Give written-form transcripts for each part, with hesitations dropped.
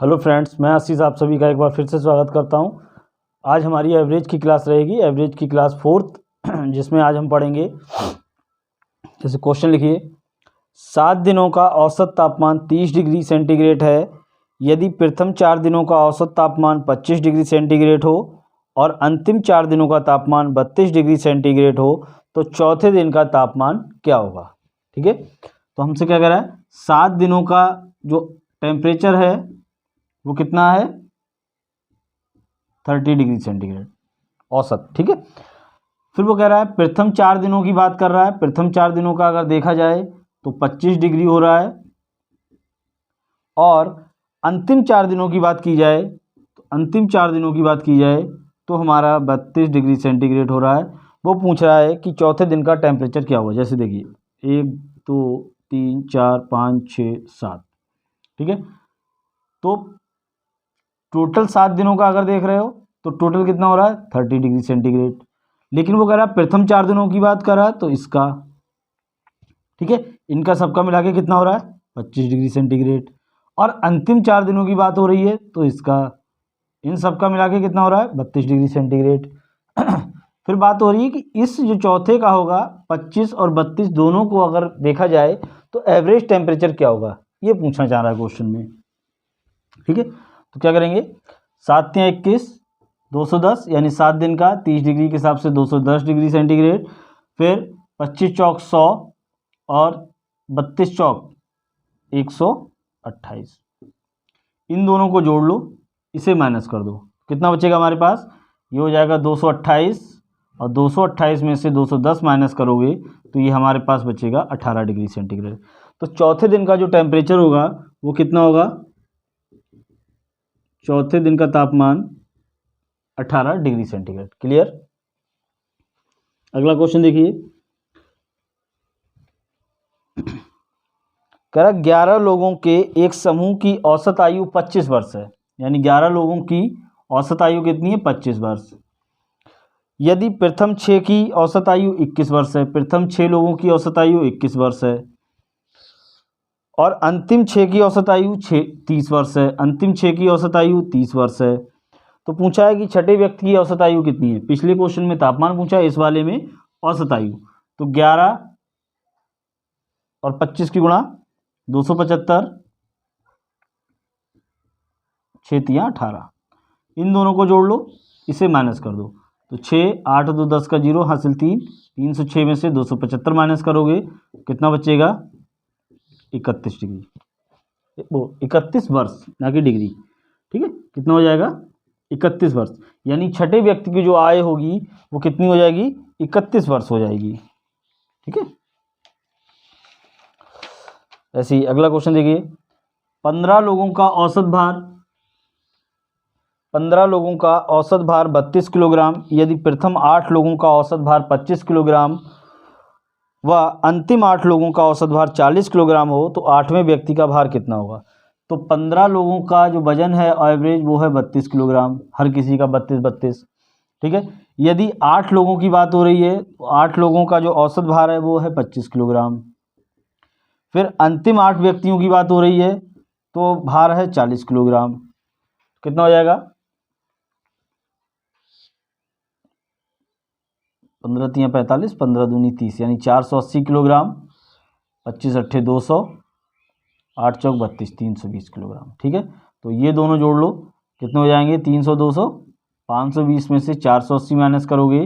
Hello friends, मैं आशीष आप सभी का एक बार फिर से स्वागत करता हूं। आज हमारी एवरेज की क्लास रहेगी, एवरेज की क्लास 4th, जिसमें आज हम पढ़ेंगे। जैसे क्वेश्चन लिखिए, 7 दिनों का औसत तापमान 30 डिग्री सेंटीग्रेड है। यदि प्रथम 4 दिनों का औसत तापमान 25 डिग्री सेंटीग्रेड हो और अंतिम 4 दिनों का तापमान 32 डिग्री सेंटीग्रेड हो तो चौथे दिन का तापमान क्या होगा। ठीक है, तो हमसे क्या कह रहा है, 7 दिनों का जो टेम्परेचर है वो कितना है, 30 डिग्री सेंटीग्रेड औसत। ठीक है, फिर वो कह रहा है प्रथम 4 दिनों की बात कर रहा है। प्रथम 4 दिनों का अगर देखा जाए तो 25 डिग्री हो रहा है, और अंतिम 4 दिनों की बात की जाए तो अंतिम 4 दिनों की बात की जाए तो हमारा 32 डिग्री सेंटीग्रेड हो रहा है। वो पूछ रहा है कि चौथे दिन का टेम्परेचर क्या होगा। जैसे देखिए 1 2 3 4 5 6 7। ठीक है, तो टोटल 7 दिनों का अगर देख रहे हो तो टोटल कितना हो रहा है, 30 डिग्री सेंटीग्रेड। लेकिन वो कह रहा है प्रथम 4 दिनों की बात कर रहा है तो इसका, ठीक है, इनका सबका मिला के कितना हो रहा है, 25 डिग्री सेंटीग्रेड। और अंतिम 4 दिनों की बात हो रही है तो इसका, इन सबका मिला के कितना हो रहा है, 32 डिग्री सेंटीग्रेड। फिर बात हो रही है कि इस जो चौथे का होगा 25 और 32 दोनों को अगर देखा जाए तो एवरेज टेम्परेचर क्या होगा, ये पूछना चाह रहा है क्वेश्चन में। ठीक है, तो क्या करेंगे, 7 या 21 210, यानी 7 दिन का 30 डिग्री के हिसाब से 210 डिग्री सेंटीग्रेड। फिर 25 चौक 100 और 32 चौक 128, इन दोनों को जोड़ लो, इसे माइनस कर दो, कितना बचेगा हमारे पास, ये हो जाएगा 228, और 228 में से 210 माइनस करोगे तो ये हमारे पास बचेगा 18 डिग्री सेंटीग्रेड। तो चौथे दिन का जो टेम्परेचर होगा वो कितना होगा, चौथे दिन का तापमान 18 डिग्री सेंटीग्रेड। क्लियर। अगला क्वेश्चन देखिए, कह रहा 11 लोगों के एक समूह की औसत आयु 25 वर्ष है, यानी 11 लोगों की औसत आयु कितनी है, 25 वर्ष। यदि प्रथम 6 की औसत आयु 21 वर्ष है, प्रथम 6 लोगों की औसत आयु 21 वर्ष है, और अंतिम 6 की औसत आयु 30 वर्ष है, अंतिम 6 की औसत आयु 30 वर्ष है। तो पूछा है कि छठे व्यक्ति की औसत आयु कितनी है। पिछले क्वेश्चन में तापमान पूछा है, इस वाले में औसत आयु। तो 11 और 25 की गुणा 275, 6 तिया 18, इन दोनों को जोड़ लो, इसे माइनस कर दो। तो 6 8 2 10 का 0 हासिल 3, 306 में से 275 माइनस करोगे, कितना बचेगा, 31 डिग्री, वो 31 वर्ष ना कि डिग्री। ठीक है, कितना हो जाएगा, 31 वर्ष, यानी छठे व्यक्ति की जो आय होगी वो कितनी हो जाएगी, 31 वर्ष हो जाएगी। ठीक है, ऐसे ही अगला क्वेश्चन देखिए, 15 लोगों का औसत भार 32 किलोग्राम। यदि प्रथम 8 लोगों का औसत भार 25 किलोग्राम व अंतिम 8 लोगों का औसत भार 40 किलोग्राम हो तो 8वें व्यक्ति का भार कितना होगा। तो 15 लोगों का जो वजन है एवरेज वो है 32 किलोग्राम, हर किसी का 32। ठीक है, यदि 8 लोगों की बात हो रही है तो 8 लोगों का जो औसत भार है वो है 25 किलोग्राम। फिर अंतिम 8 व्यक्तियों की बात हो रही है तो भार है 40 किलोग्राम। कितना हो जाएगा, 15 तिया 45, 15 दूनी 30, यानी 480 किलोग्राम, 25 अट्ठे 200, 8 चौक 32, 320 किलोग्राम। ठीक है, तो ये दोनों जोड़ लो, कितने हो जाएंगे, 300 200, 520 में से 480 माइनस करोगे,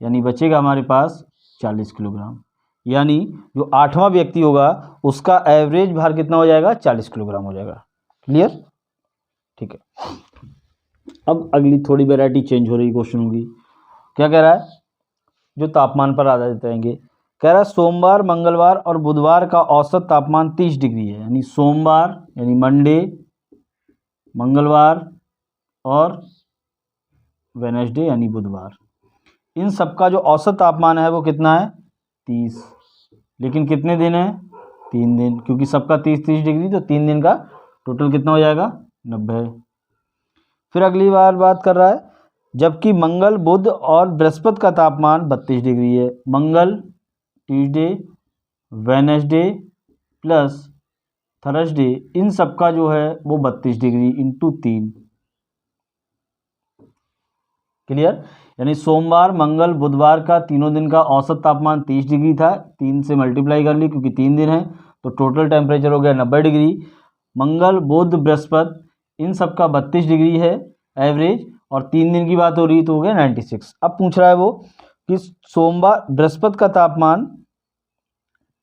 यानी बचेगा हमारे पास 40 किलोग्राम। यानी जो 8वां व्यक्ति होगा उसका एवरेज भार कितना हो जाएगा, 40 किलोग्राम हो जाएगा। क्लियर। ठीक है, अब अगली थोड़ी वैरायटी चेंज हो रही क्वेश्चन होगी। क्या कह रहा है, जो तापमान पर आधारित रहेंगे। कह रहा है सोमवार, मंगलवार और बुधवार का औसत तापमान 30 डिग्री है, यानी सोमवार यानी मंडे, मंगलवार और वेडनेसडे यानी बुधवार, इन सबका जो औसत तापमान है वो कितना है, 30। लेकिन कितने दिन है, 3 दिन, क्योंकि सबका 30 डिग्री, तो 3 दिन का टोटल कितना हो जाएगा, 90। फिर अगली बार बात कर रहा है, जबकि मंगल, बुध और बृहस्पति का तापमान 32 डिग्री है। मंगल, ट्यूसडे, वेडनेसडे प्लस थर्सडे, इन सब का जो है वो 32 डिग्री इंटू 3। क्लियर? यानी सोमवार मंगल बुधवार का तीनों दिन का औसत तापमान 30 डिग्री था, 3 से मल्टीप्लाई कर ली क्योंकि 3 दिन है, तो टोटल टेम्परेचर हो गया 90 डिग्री। मंगल बुध बृहस्पति इन सब का 32 डिग्री है एवरेज, और 3 दिन की बात हो रही है तो हो गया 96। अब पूछ रहा है वो कि सोमवार बृहस्पति का तापमान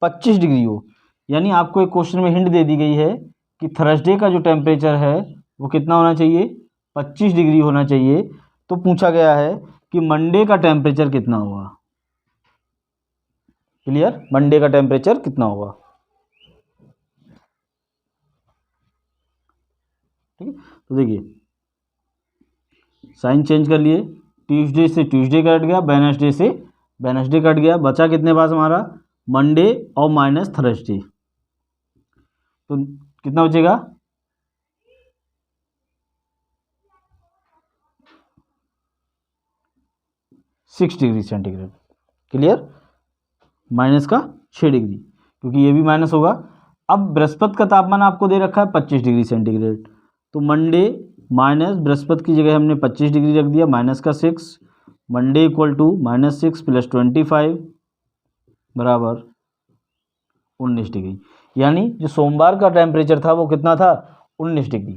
25 डिग्री हो, यानी आपको एक क्वेश्चन में हिंट दे दी गई है कि थर्सडे का जो टेम्परेचर है वो कितना होना चाहिए, 25 डिग्री होना चाहिए। तो पूछा गया है कि मंडे का टेम्परेचर कितना होगा। क्लियर? मंडे का टेम्परेचर कितना होगा। ठीक है, तो देखिए साइन चेंज कर लिए, ट्यूसडे से ट्यूसडे कट गया, वेडनेसडे से वेडनेसडे कट गया, बचा कितने पास हमारा, मंडे और माइनस थर्सडे, तो कितना बचेगा, 6 डिग्री सेंटीग्रेड। क्लियर? माइनस का 6 डिग्री, क्योंकि ये भी माइनस होगा। अब बृहस्पति का तापमान आपको दे रखा है 25 डिग्री सेंटीग्रेड, तो मंडे माइनस बृहस्पति की जगह हमने 25 डिग्री रख दिया, माइनस का 6, मंडे इक्वल टू -6 + 25 बराबर 19 डिग्री। यानी जो सोमवार का टेम्परेचर था वो कितना था, 19 डिग्री।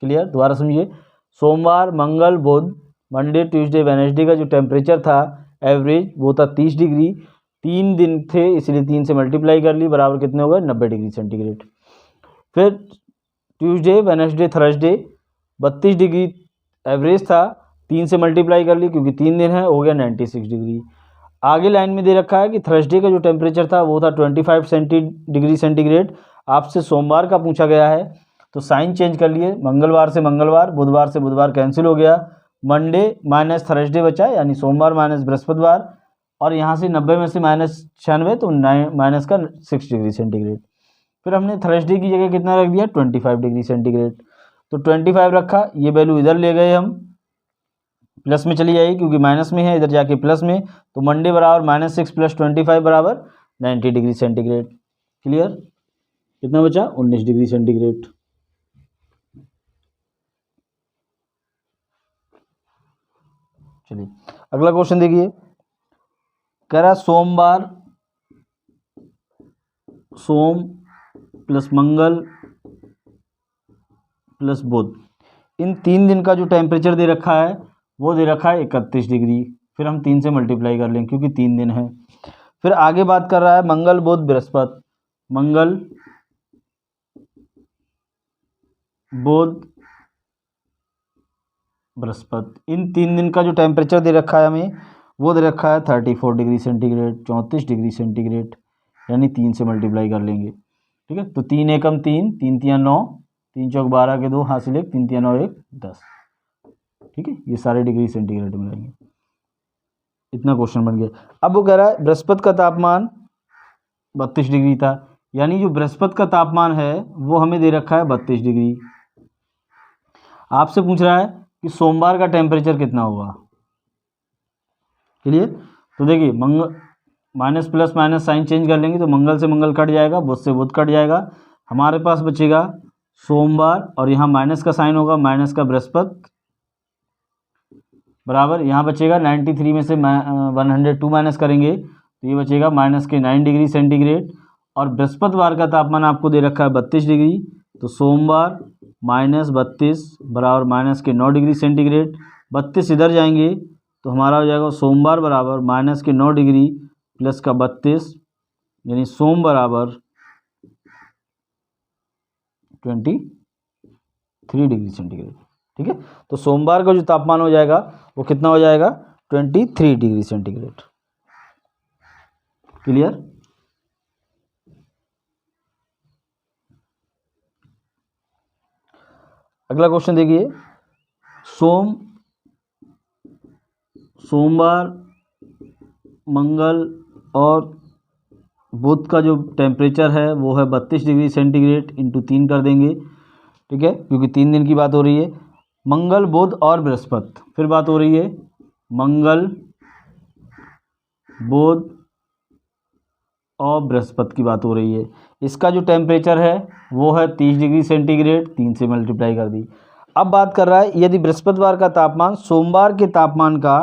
क्लियर? दोबारा समझिए, सोमवार मंगल बुध मंडे ट्यूसडे वेडनेसडे का जो टेम्परेचर था एवरेज वो था 30 डिग्री, 3 दिन थे इसलिए 3 से मल्टीप्लाई कर ली, बराबर कितने हो गए, 90 डिग्री सेंटीग्रेड। फिर Tuesday Wednesday Thursday 32 degree average था, 3 से मल्टीप्लाई कर ली क्योंकि 3 दिन है, हो गया 96 डिग्री। आगे लाइन में दे रखा है कि थर्सडे का जो टेम्परेचर था वो था 25 डिग्री सेंटीग्रेड। आपसे सोमवार का पूछा गया है, तो साइन चेंज कर लिए, मंगलवार से मंगलवार, बुधवार से बुधवार कैंसिल हो गया, मंडे माइनस थर्सडे बचा, यानी सोमवार माइनस बृहस्पतिवार, और यहाँ से 90 में से -96 तो माइनस का 6 डिग्री सेंटीग्रेड। फिर हमने थर्सडे की जगह कितना रख दिया, 25 डिग्री सेंटीग्रेड, तो 25 रखा, ये वैल्यू इधर ले गए हम, प्लस में चली जाएगी क्योंकि माइनस में है, इधर जाके प्लस में, तो मंडे बराबर -6 + 25 बराबर 90 डिग्री सेंटीग्रेड। क्लियर? कितना बचा, 19 डिग्री सेंटीग्रेड। चलिए अगला क्वेश्चन देखिए, कह रहा सोमवार सोम प्लस मंगल प्लस बुध, इन 3 दिन का जो टेम्परेचर दे रखा है वो दे रखा है 31 डिग्री। फिर हम 3 से मल्टीप्लाई कर लेंगे क्योंकि 3 दिन है। फिर आगे बात कर रहा है मंगल बुध बृहस्पति, मंगल बुध बृहस्पति, इन 3 दिन का जो टेम्परेचर दे रखा है हमें वो दे रखा है 34 डिग्री सेंटीग्रेड, 34 डिग्री सेंटीग्रेड, यानी 3 से मल्टीप्लाई कर लेंगे। ठीक है, तो 3 एकम 3, 3 तिया 9, 3 चौक 12 के 2 हासिल 1, 3 तिया 9 1 10। ठीक है, ये सारे डिग्री सेंटीग्रेड में रहेंगे। इतना क्वेश्चन बन गया। अब वो कह रहा है बृहस्पति का तापमान 32 डिग्री था, यानी जो बृहस्पति का तापमान है वो हमें दे रखा है 32 डिग्री। आपसे पूछ रहा है कि सोमवार का टेम्परेचर कितना होगा। क्लियर? तो देखिए मंगल minus plus minus sign change कर लेंगे तो मंगल से मंगल कट जाएगा, बुध से बुध कट जाएगा, हमारे पास बचेगा सोमवार, और यहाँ माइनस का साइन होगा, माइनस का बृहस्पति बराबर, यहाँ बचेगा 93 में से 102 माइनस करेंगे तो ये बचेगा माइनस के 9 डिग्री सेंटीग्रेड। और बृहस्पतिवार का तापमान आपको दे रखा है 32 डिग्री, तो सोमवार -32 बराबर माइनस के 9 डिग्री सेंटीग्रेड, 32 इधर जाएंगे तो हमारा हो जाएगा सोमवार बराबर माइनस के 9 डिग्री प्लस का 32, यानी सोम बराबर 23 डिग्री सेंटीग्रेड। ठीक है, तो सोमवार का जो तापमान हो जाएगा वो कितना हो जाएगा, 23 डिग्री सेंटीग्रेड। क्लियर? अगला क्वेश्चन देखिए, सोमवार मंगल और बुध का जो टेम्परेचर है वो है 32 डिग्री सेंटीग्रेड, इंटू 3 कर देंगे। ठीक है, क्योंकि 3 दिन की बात हो रही है। मंगल बुध और बृहस्पति, फिर बात हो रही है मंगल बुध और बृहस्पति की बात हो रही है, इसका जो टेम्परेचर है वो है 30 डिग्री सेंटीग्रेड, 3 से मल्टीप्लाई कर दी। अब बात कर रहा है यदि बृहस्पतिवार का तापमान सोमवार के तापमान का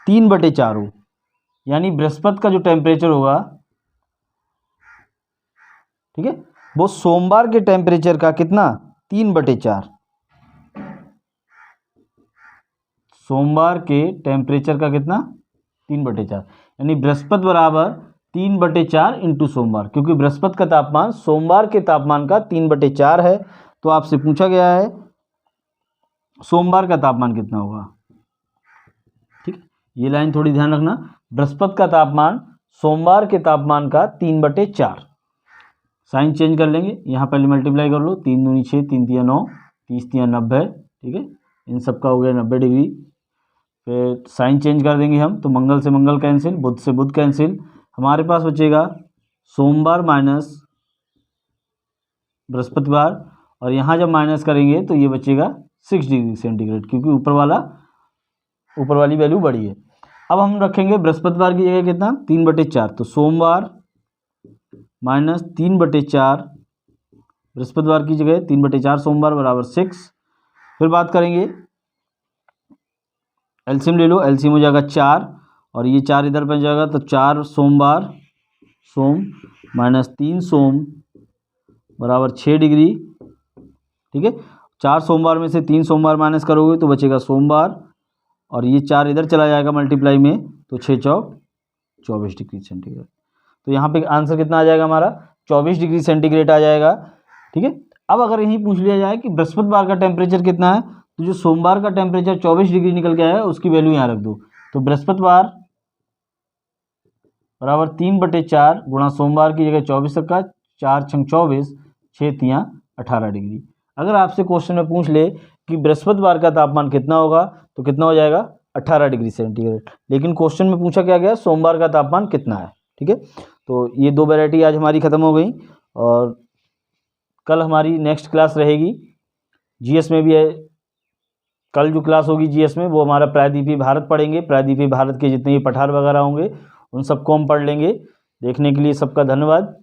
3/4 हो, यानी बृहस्पति का जो टेम्परेचर होगा, ठीक है, वो सोमवार के टेम्परेचर का कितना 3/4, सोमवार के टेम्परेचर का कितना 3/4, यानी बृहस्पति बराबर 3/4 इंटू सोमवार, क्योंकि बृहस्पति का तापमान सोमवार के तापमान का 3/4 है। तो आपसे पूछा गया है सोमवार का तापमान कितना होगा। ठीक है, ये लाइन थोड़ी ध्यान रखना, बृहस्पति का तापमान सोमवार के तापमान का 3/4। साइन चेंज कर लेंगे, यहाँ पहले मल्टीप्लाई कर लो, 3 दूनी 6, 3 तिया 9, 30 तिया 90, ठीक है, इन सब का हो गया 90 डिग्री। फिर साइन चेंज कर देंगे हम, तो मंगल से मंगल कैंसिल, बुध से बुध कैंसिल, हमारे पास बचेगा सोमवार माइनस बृहस्पतिवार, और यहाँ जब माइनस करेंगे तो ये बचेगा 6 डिग्री सेंटीग्रेड, क्योंकि ऊपर वाली वैल्यू बड़ी है। अब हम रखेंगे बृहस्पतिवार की जगह कितना 3/4, तो सोमवार माइनस 3/4 बृहस्पतिवार की जगह 3/4 सोमवार बराबर 6। फिर बात करेंगे एलसीएम ले लो, एलसीएम हो जाएगा 4 और ये 4 इधर बन जाएगा, तो 4 सोमवार सोम माइनस 3 सोम बराबर 6 डिग्री। ठीक है, 4 सोमवार में से 3 सोमवार माइनस करोगे तो बचेगा सोमवार, और ये 4 इधर चला जाएगा मल्टीप्लाई में, तो 6 चौक 24 डिग्री सेंटीग्रेड। तो यहाँ पे आंसर कितना आ जाएगा हमारा 24 डिग्री सेंटीग्रेड आ जाएगा। ठीक है, अब अगर यहीं पूछ लिया जाए कि बृहस्पतिवार का टेम्परेचर कितना है, तो जो सोमवार का टेम्परेचर 24 डिग्री निकल के आया उसकी वैल्यू यहाँ रख दो, तो बृहस्पतिवार बराबर 3/4 गुणा सोमवार की जगह 24 रखा, 4 छंग 24, 6 तियाँ 18 डिग्री। अगर आपसे क्वेश्चन में पूछ ले कि बृहस्पतिवार का तापमान कितना होगा, तो कितना हो जाएगा 18 डिग्री सेंटीग्रेड, लेकिन क्वेश्चन में पूछा क्या गया सोमवार का तापमान कितना है। ठीक है, तो ये 2 वैरायटी आज हमारी ख़त्म हो गई, और कल हमारी नेक्स्ट क्लास रहेगी जीएस में भी है। कल जो क्लास होगी जीएस में वो हमारा प्रायद्वीपीय भारत पढ़ेंगे, प्रायद्वीपीय भारत के जितने भी पठार वगैरह होंगे उन सबको हम पढ़ लेंगे। देखने के लिए सबका धन्यवाद।